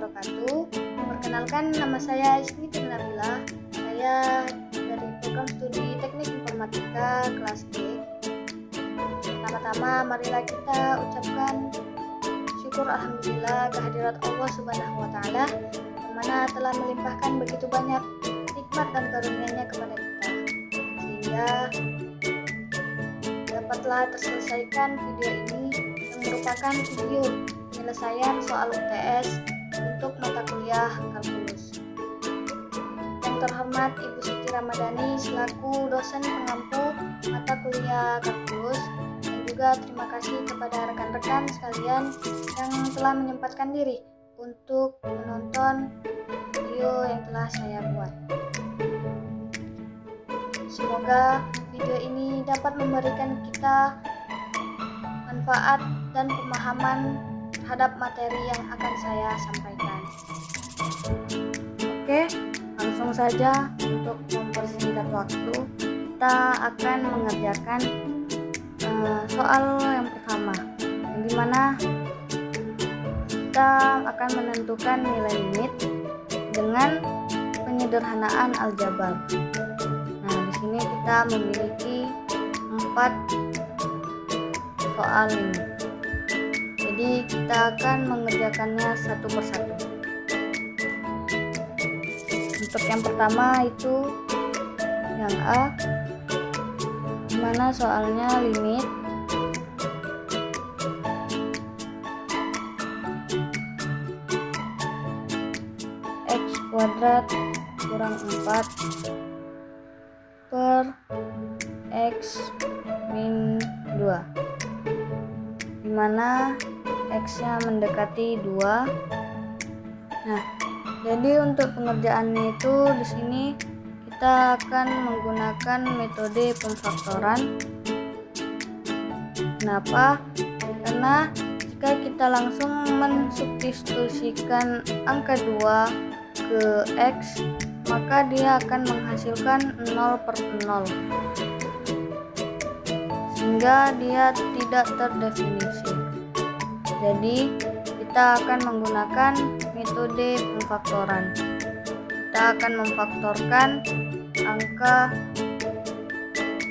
wabarakatuh. Perkenalkan, nama saya Isni Nabila. Saya dari program studi Teknik Informatika kelas B. Pertama-tama marilah kita ucapkan syukur alhamdulillah kehadirat Allah Subhanahu wa taala yang mana telah melimpahkan begitu banyak nikmat dan karunia-Nya kepada kita, sehingga dapatlah terselesaikan video ini yang merupakan video penyelesaian soal UTS untuk mata kuliah kalkulus. Yang terhormat Ibu Siti Ramadhani selaku dosen pengampu mata kuliah kalkulus, dan juga terima kasih kepada rekan-rekan sekalian yang telah menyempatkan diri untuk menonton video yang telah saya buat. Semoga video ini dapat memberikan kita manfaat dan pemahaman terhadap materi yang akan saya sampaikan. Oke, langsung saja untuk mempersingkat waktu, kita akan mengerjakan soal yang pertama, yang dimana kita akan menentukan nilai limit dengan penyederhanaan aljabar. Nah, di sini kita memiliki 4 soal limit. Jadi kita akan mengerjakannya satu persatu. Untuk yang pertama itu yang A, dimana soalnya limit x kuadrat kurang 4 per x min 2, dimana x-nya mendekati 2. Nah, jadi untuk pengerjaannya itu di sini kita akan menggunakan metode pemfaktoran. Kenapa? Karena jika kita langsung mensubstitusikan angka 2 ke x, maka dia akan menghasilkan 0 per 0, sehingga dia tidak terdefinisi. Jadi kita akan menggunakan metode pemfaktoran. Kita akan memfaktorkan angka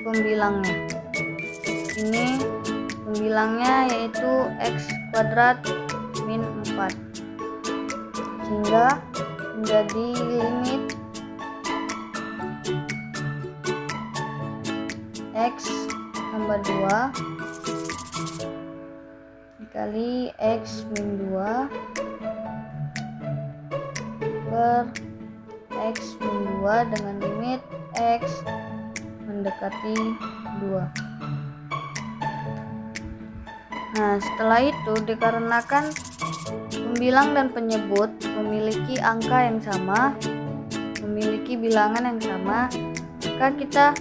pembilangnya. Ini pembilangnya yaitu x kuadrat min 4, sehingga menjadi limit x tambah 2 dikali x min 2 per x min 2 dengan limit x mendekati 2. Nah, setelah itu dikarenakan pembilang dan penyebut memiliki angka yang sama, memiliki bilangan yang sama, maka kita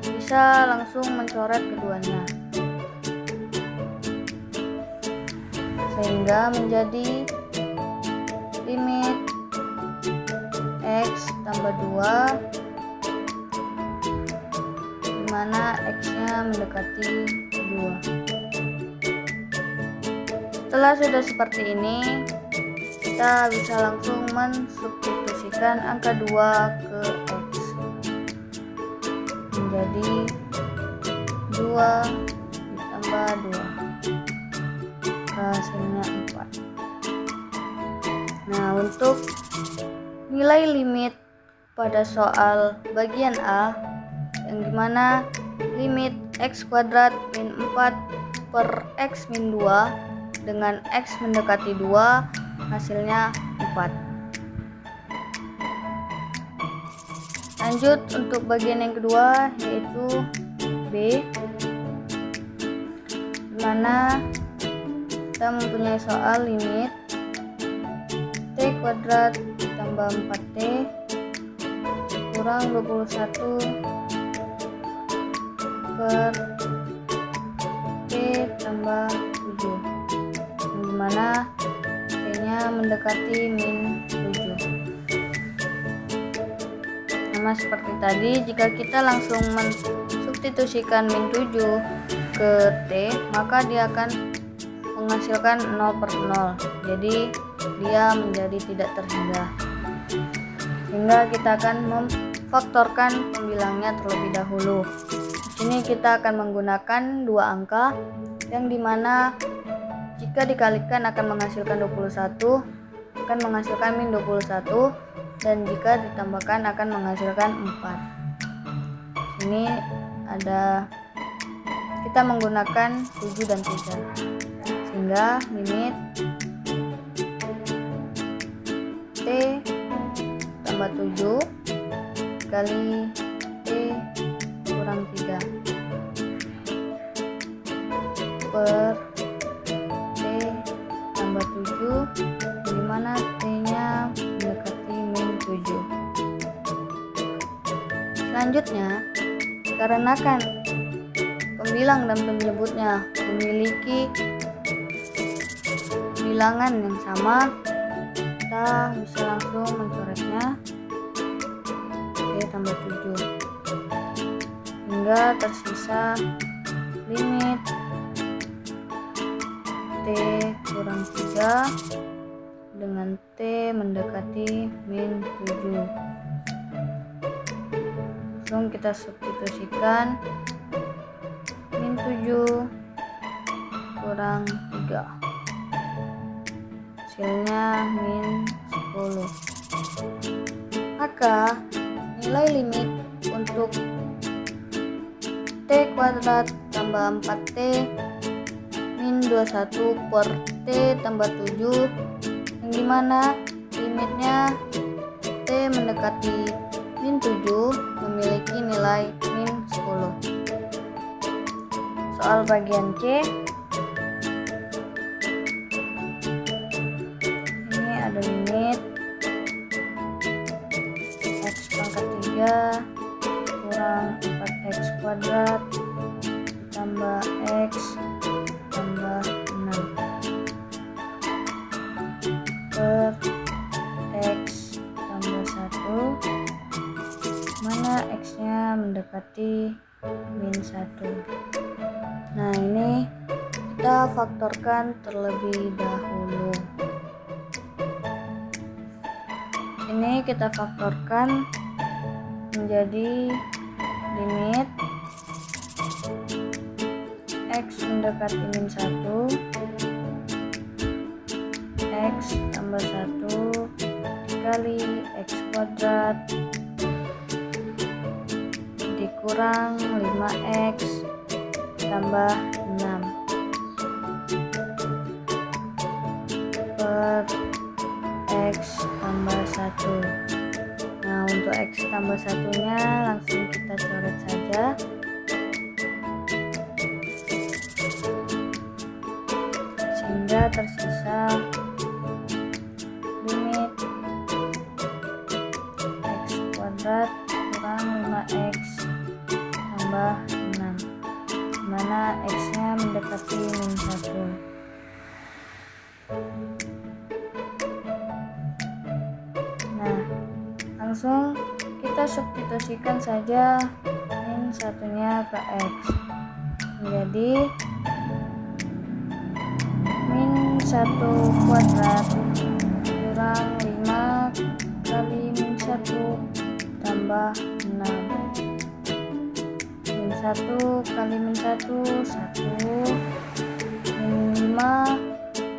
bisa langsung mencoret keduanya, sehingga menjadi limit x tambah 2 dimana x-nya mendekati 2. Setelah sudah seperti ini, kita bisa langsung mensubstitusikan angka 2 ke x, menjadi 2 ditambah 2, hasilnya 4. Nah, untuk nilai limit pada soal bagian A, yang dimana limit x kuadrat min 4 per x min 2 dengan x mendekati 2, hasilnya 4. Lanjut untuk bagian yang kedua, yaitu B, dimana kita mempunyai soal limit t kuadrat ditambah 4t kurang 21 per t tambah 7, dimana t-nya mendekati min 7. Sama seperti tadi, jika kita langsung mensubstitusikan min 7 ke t, maka dia akan menghasilkan 0 per 0. Jadi dia menjadi tidak terhingga. Sehingga kita akan memfaktorkan pembilangnya terlebih dahulu. Di sini kita akan menggunakan dua angka yang dimana jika dikalikan akan menghasilkan 21, akan menghasilkan min 21, dan jika ditambahkan akan menghasilkan 4. Ini ada kita menggunakan 7 dan 3, sehingga limit T tambah 7 kali T kurang 3 per T tambah 7, dimana T-nya mendekati min 7. Selanjutnya, dikarenakan pembilang dan penyebutnya memiliki bilangan yang sama, kita bisa langsung mencoretnya T tambah 7 hingga tersisa limit T kurang 3 dengan T mendekati min 7. Langsung kita substitusikan min 7 kurang 3, hasilnya min 10. Maka nilai limit untuk T kuadrat tambah 4T min 21 per T tambah 7, yang dimana limitnya T mendekati min 7 memiliki nilai min 10. Soal bagian C, ini ada limit X pangkat 3 kurang 4X kuadrat ditambah X tambah 6 per X tambah 1, mana X nya mendekati min 1. Nah, ini kita faktorkan terlebih dahulu. Ini kita faktorkan menjadi limit X mendekati min 1, X tambah 1 dikali X kuadrat dikurang 5X tambah 6 per X tambah 1. Nah, untuk X tambah 1-nya langsung kita coret saja. Sehingga tersisa limit X kuadrat kurang 5X tambah 6, dimana X-nya mendekati min 1. Nah, langsung kita substitusikan saja min 1-nya ke X, menjadi min 1 kuadrat kurang 5 kali min 1 tambah 6. Min 1 kali min 1, 1. Min 5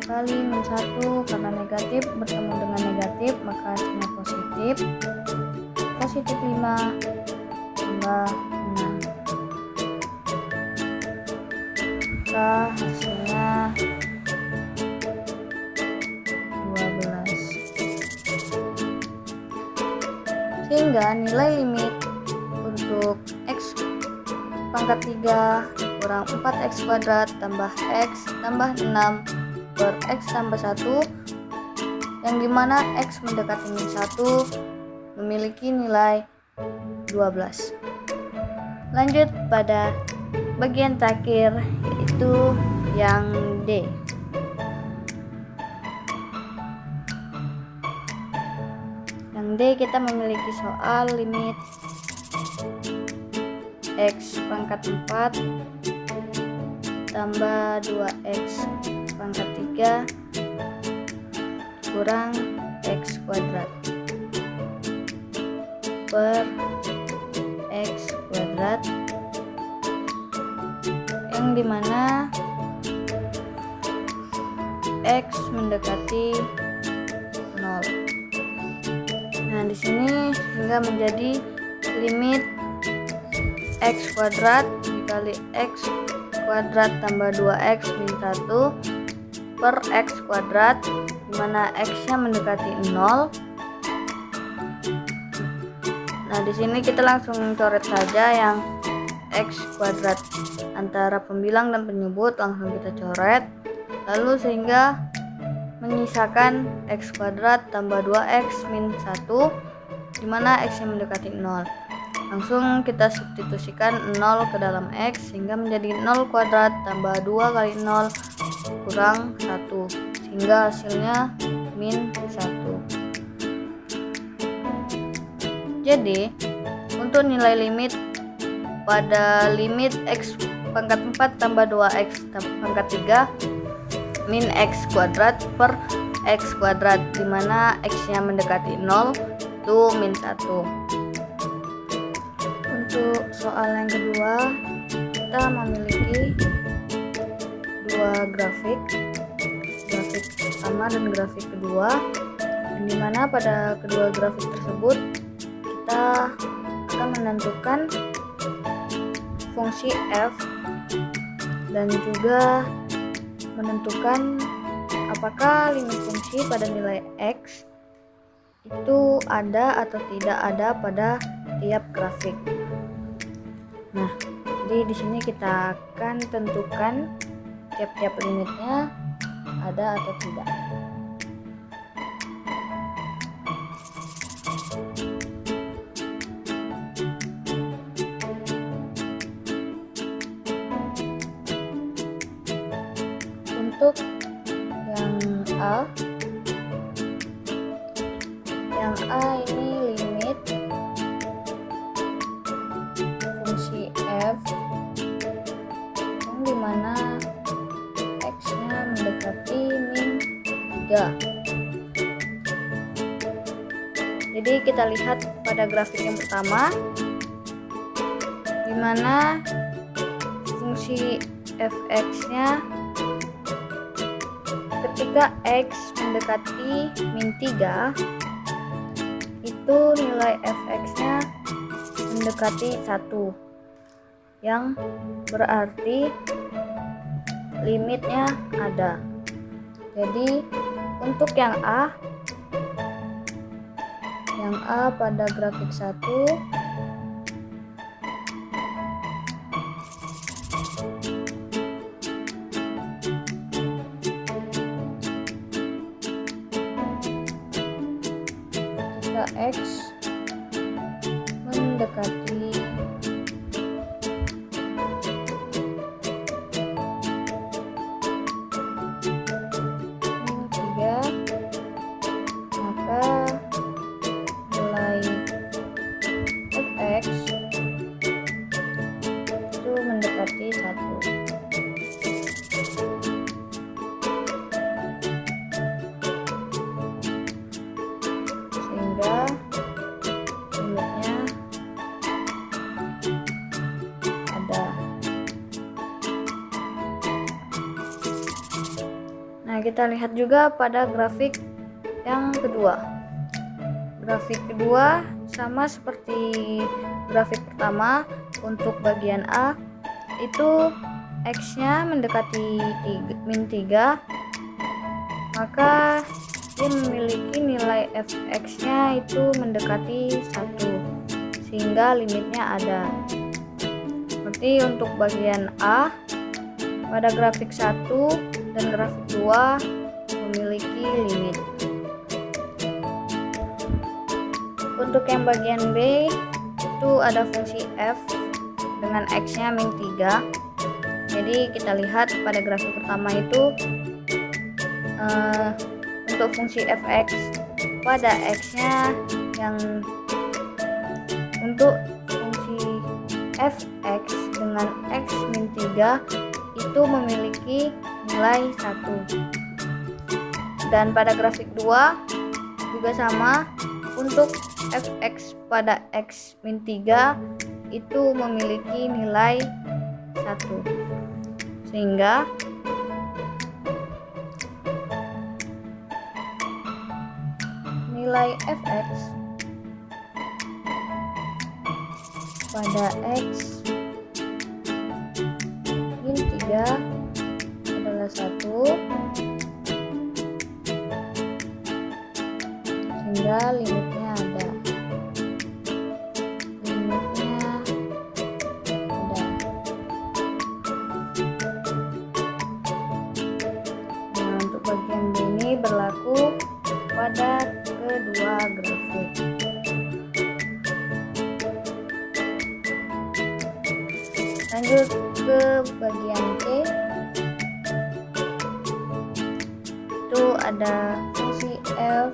kali min 1, karena negatif bertemu dengan negatif maka hasilnya positif. Positif 5 tambah 6. Maka hasilnya 12. Sehingga nilai limit untuk X pangkat 3 kurang 4X kuadrat tambah X tambah 6 per X tambah 1, yang dimana X mendekati min 1 memiliki nilai 12. Lanjut pada bagian terakhir, yaitu yang D. Yang D kita memiliki soal limit X pangkat 4 tambah 2X pangkat 3 kurang X kuadrat per X kuadrat, yang dimana X mendekati 0. Nah, di sini sehingga menjadi limit X kuadrat dikali X kuadrat tambah 2X min 1 per X kuadrat, dimana X-nya mendekati 0. Nah, di sini kita langsung coret saja yang X kuadrat antara pembilang dan penyebut, langsung kita coret. Lalu sehingga menyisakan X kuadrat tambah 2X min 1, dimana X-nya mendekati 0. Langsung kita substitusikan 0 ke dalam X sehingga menjadi 0 kuadrat tambah 2 kali 0 kurang 1, sehingga hasilnya min 1. Jadi untuk nilai limit pada limit X pangkat 4 tambah 2X pangkat 3 min X kuadrat per X kuadrat, dimana X-nya mendekati 0 itu min 1. Untuk soal yang kedua, kita memiliki dua grafik pertama dan grafik kedua, yang dimana pada kedua grafik tersebut kita akan menentukan fungsi f dan juga menentukan apakah limit fungsi pada nilai x itu ada atau tidak ada pada tiap grafik. Nah, jadi di sini kita akan tentukan tiap-tiap limitnya ada atau tidak. Untuk yang A ini limit fungsi f yang dimana x-nya mendekati min 3. Jadi kita lihat pada grafik yang pertama, dimana fungsi fx-nya ketika x mendekati min 3 itu nilai fx-nya mendekati 1, yang berarti limitnya ada. Jadi untuk yang A pada grafik 1 ketika X mendekati min 3, maka nilai fx itu mendekati 1. Sehingga limitnya ada. Nah, kita lihat juga pada grafik yang kedua. Grafik kedua sama seperti grafik pertama. Untuk bagian A itu X-nya mendekati min 3, maka dia memiliki nilai fx-nya itu mendekati 1, sehingga limitnya ada. Seperti untuk bagian A pada grafik 1 dan grafik 2 memiliki limit. Untuk yang bagian B itu ada fungsi f dengan x-nya min 3. Jadi kita lihat pada grafik pertama itu untuk fungsi fx pada x-nya yang untuk fungsi fx dengan x min 3 itu memiliki nilai 1. Dan pada grafik 2 juga sama, untuk fx pada x-3 itu memiliki nilai 1, sehingga nilai fx pada x min 3 adalah 1, sehingga limitnya ada. Nah, untuk bagian B ini berlaku pada kedua grafik. Lanjut ke bagian C, itu ada fungsi f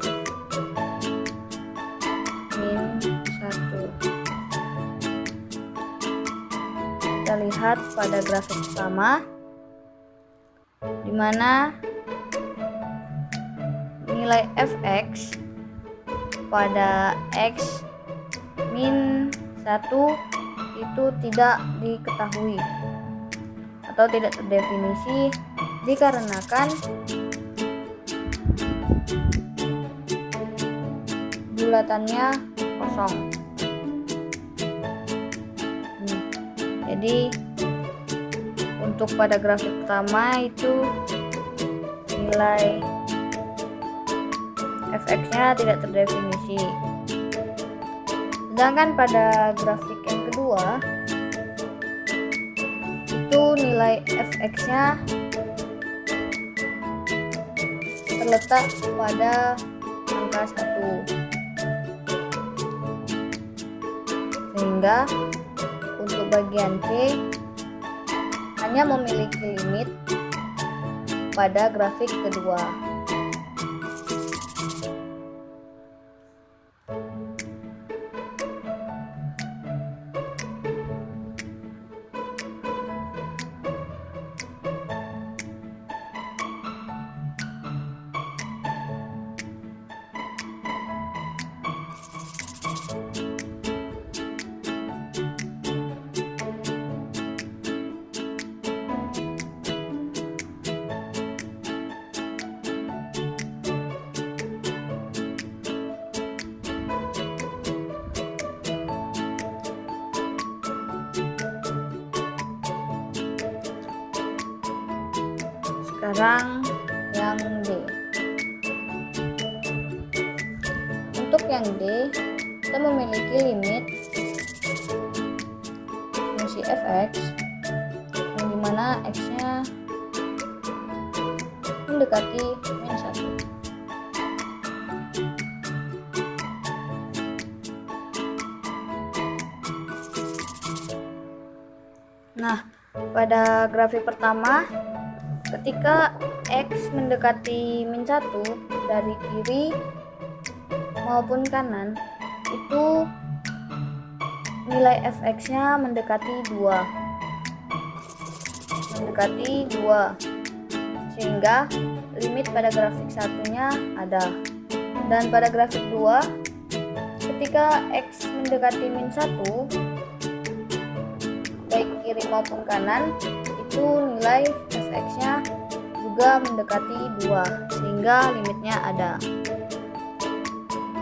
min 1. Kita lihat pada grafik pertama, di mana nilai fx pada x min 1 itu tidak diketahui atau tidak terdefinisi dikarenakan bulatannya kosong. Jadi untuk pada grafik pertama itu nilai fx-nya tidak terdefinisi. Sedangkan pada grafik yang kedua itu nilai fx-nya terletak pada angka 1. Sehingga untuk bagian C hanya memiliki limit pada grafik kedua. Sekarang yang D. Untuk yang D, kita memiliki limit fungsi fx yang dimana x-nya mendekati min 1. Nah, pada grafik pertama, ketika x mendekati min 1 dari kiri maupun kanan, itu nilai fx-nya mendekati 2. Sehingga limit pada grafik satunya ada. Dan pada grafik 2, ketika x mendekati min 1 baik kiri maupun kanan, itu nilai fx-nya juga mendekati 2, sehingga limitnya ada.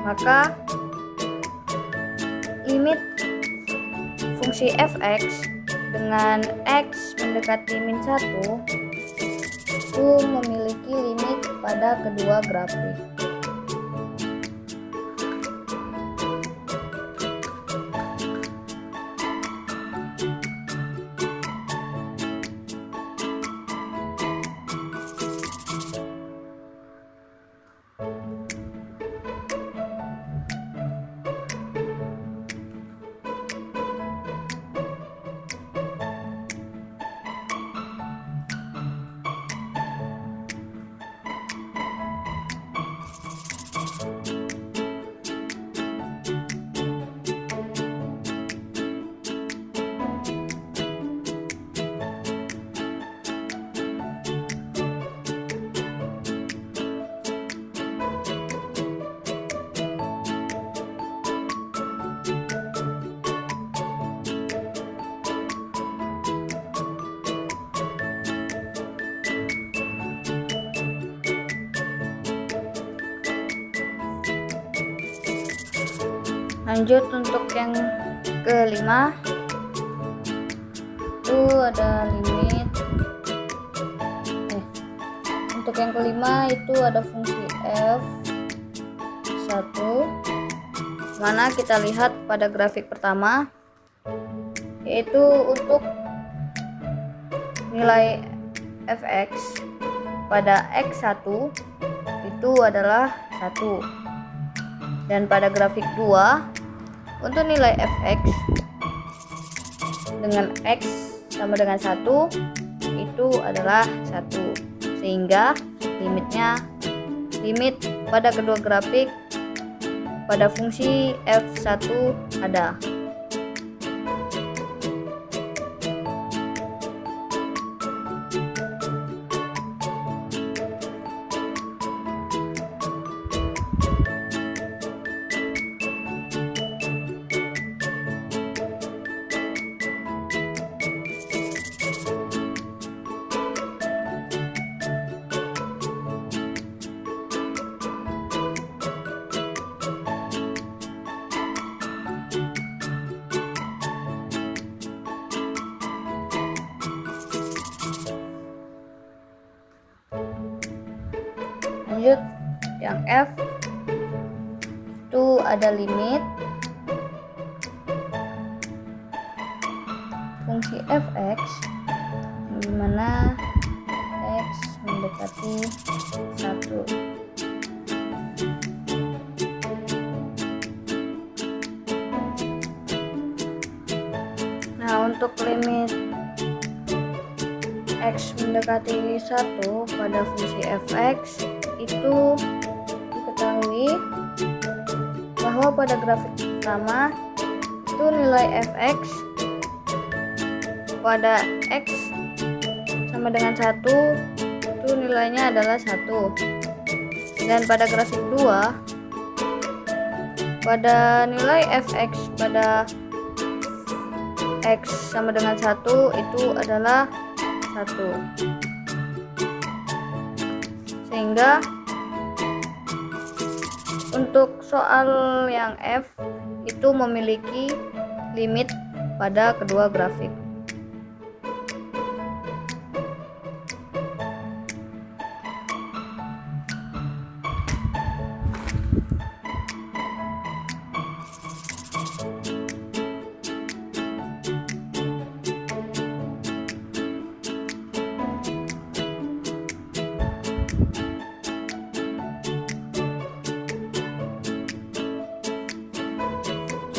Maka limit fungsi fx dengan x mendekati min 1 itu memiliki limit pada kedua grafik. Lanjut untuk yang kelima, itu ada limit. Untuk yang kelima itu ada fungsi f1, mana kita lihat pada grafik pertama, yaitu untuk nilai fx pada x1 itu adalah 1, dan pada grafik 2 untuk nilai fx dengan x sama dengan 1 itu adalah 1, sehingga limit pada kedua grafik pada fungsi f1 ada. Lanjut yang f itu ada limit fungsi fx di mana x mendekati 1. Nah, untuk limit x mendekati 1 pada fungsi fx itu diketahui bahwa pada grafik pertama itu nilai fx pada x sama dengan 1 itu nilainya adalah 1, dan pada grafik 2 pada nilai fx pada x sama dengan 1 itu adalah 1, sehingga untuk soal yang f itu memiliki limit pada kedua grafik.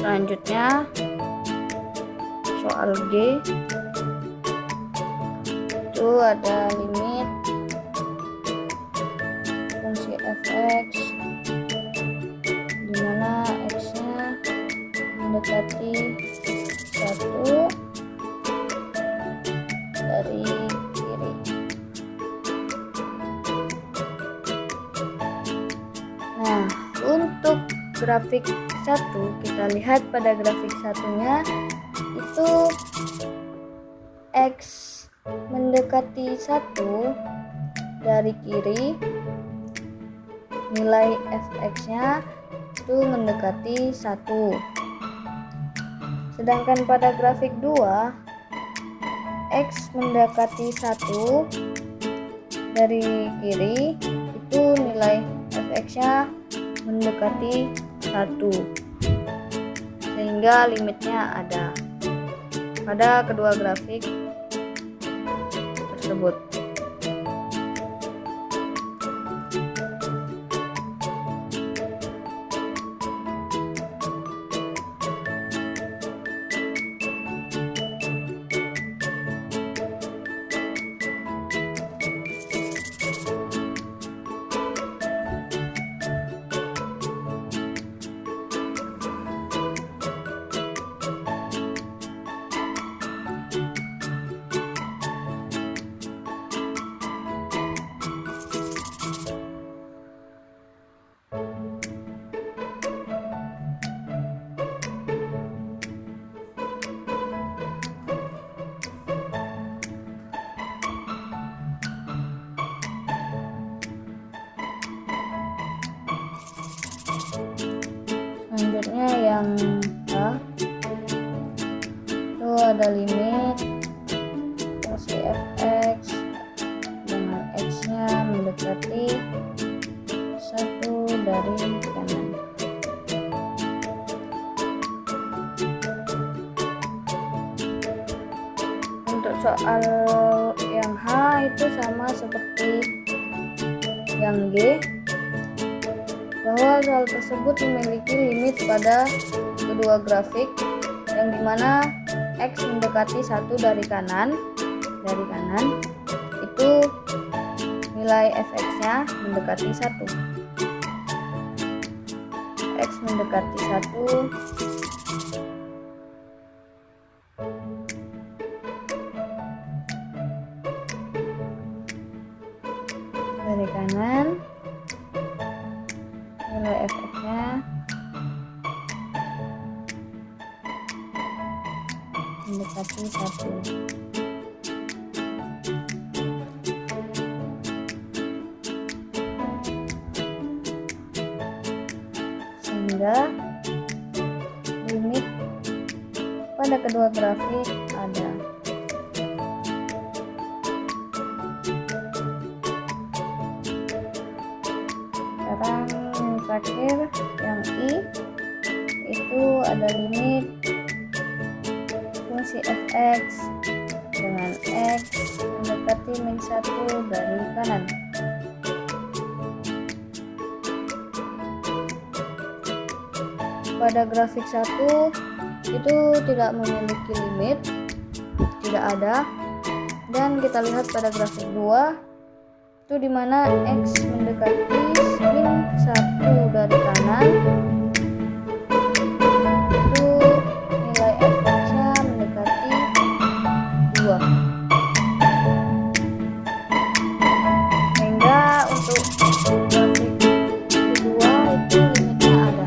Selanjutnya soal G itu ada limit fungsi fx di mana x-nya mendekati 1 dari kiri. Nah, untuk grafik 1 kita lihat pada grafik satunya itu x mendekati 1 dari kiri, nilai fx nya itu mendekati 1. Sedangkan pada grafik 2 x mendekati 1 dari kiri itu nilai fx nya mendekati 1, sehingga limitnya ada pada kedua grafik tersebut. Selanjutnya yang H, itu ada limit fungsi fx dengan x-nya mendekati 1 dari kanan. Untuk soal yang H itu sama seperti yang G, bahwa soal tersebut memiliki limit pada kedua grafik yang dimana x mendekati 1 dari kanan, itu nilai fx-nya mendekati 1. X mendekati 1 dari kanan, nilai fx-nya mendekati 1. Sehingga limit pada kedua grafik ada. Sekarang yang terakhir yang I, itu ada limit fungsi fx dengan x mendekati min 1 dari kanan. Pada grafik 1 itu tidak memiliki limit, tidak ada. Dan kita lihat pada grafik 2 itu dimana x mendekati min 1 dari kanan, itu nilai fx-nya mendekati 2. Sehingga untuk grafik kedua itu limitnya ada.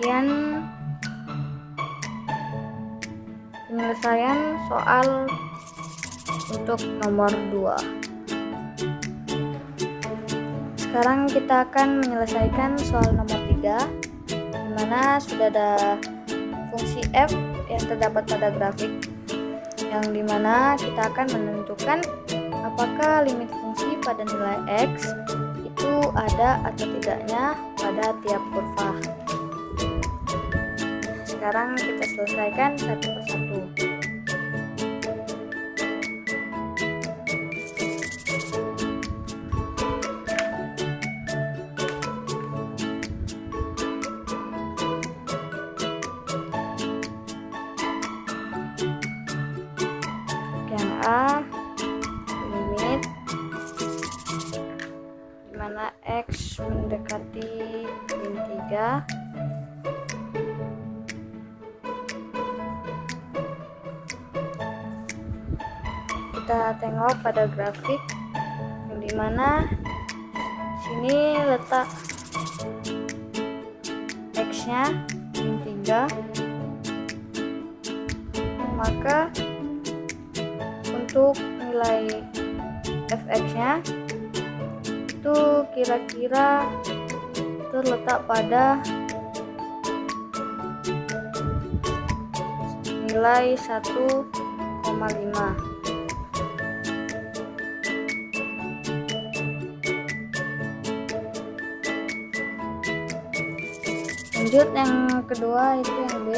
Sekian penyelesaian soal untuk nomor 2. Sekarang kita akan menyelesaikan soal nomor 3, di mana sudah ada fungsi f yang terdapat pada grafik, yang dimana kita akan menentukan apakah limit fungsi pada nilai x itu ada atau tidaknya pada tiap kurva. Sekarang kita selesaikan satu persatu. Yang A, limit dimana x mendekati min 3, kita tengok pada grafik yang dimana sini letak x-nya min 3, maka untuk nilai fx-nya itu kira-kira terletak pada nilai 1,5. Lanjut yang kedua itu yang B.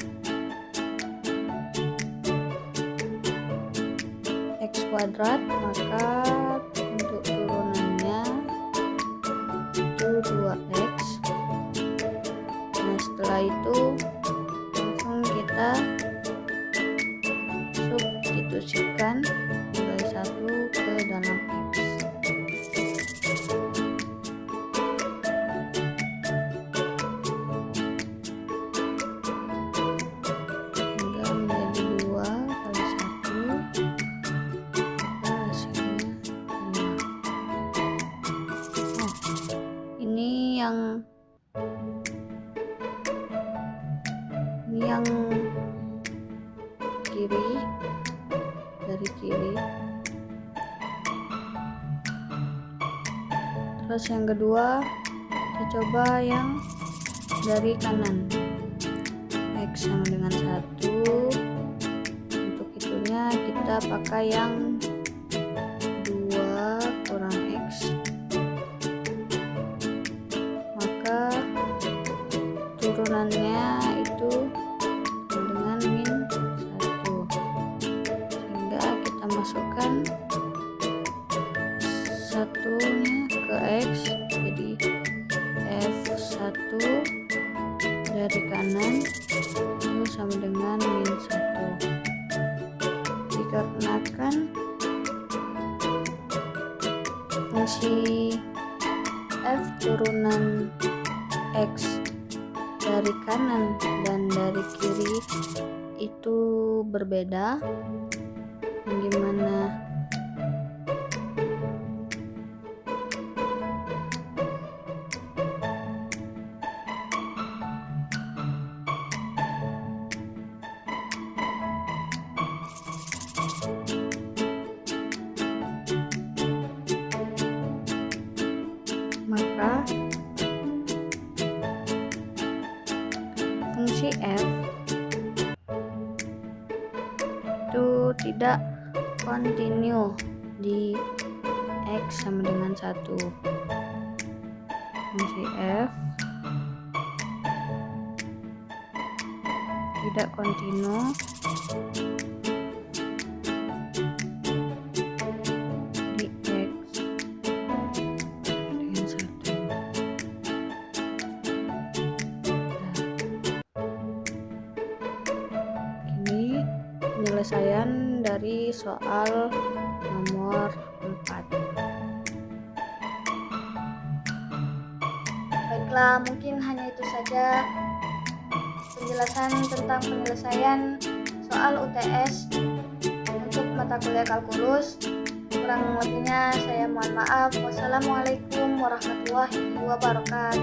kuadrat, maka untuk turunannya itu 2x. Nah, setelah itu langsung kita substitusikan nilai 1 ke dalam x. Hingga menjadi 2 kali 1, maka hasilnya 5. Ini yang kiri, dari kiri. Terus yang kedua kita coba yang dari kanan. X sama dengan 1. Untuk itunya kita pakai yang 2 kurang x, maka turunannya itu sama dengan min 1. Sehingga kita masukkan 1-nya ke x, jadi f1 dari kanan itu sama dengan min 1. Dikarenakan fungsi f turunan x dari kanan dan dari kiri itu berbeda, bagaimana maka fungsi f itu tidak kontinu di x sama dengan 1. Fungsi f tidak kontinu di x dengan 1. Ini penyelesaian dari soal nomor 4. Baiklah, mungkin hanya itu saja penjelasan tentang penyelesaian soal UTS untuk mata kuliah kalkulus. Kurang lebihnya saya mohon maaf. Wassalamualaikum warahmatullahi wabarakatuh.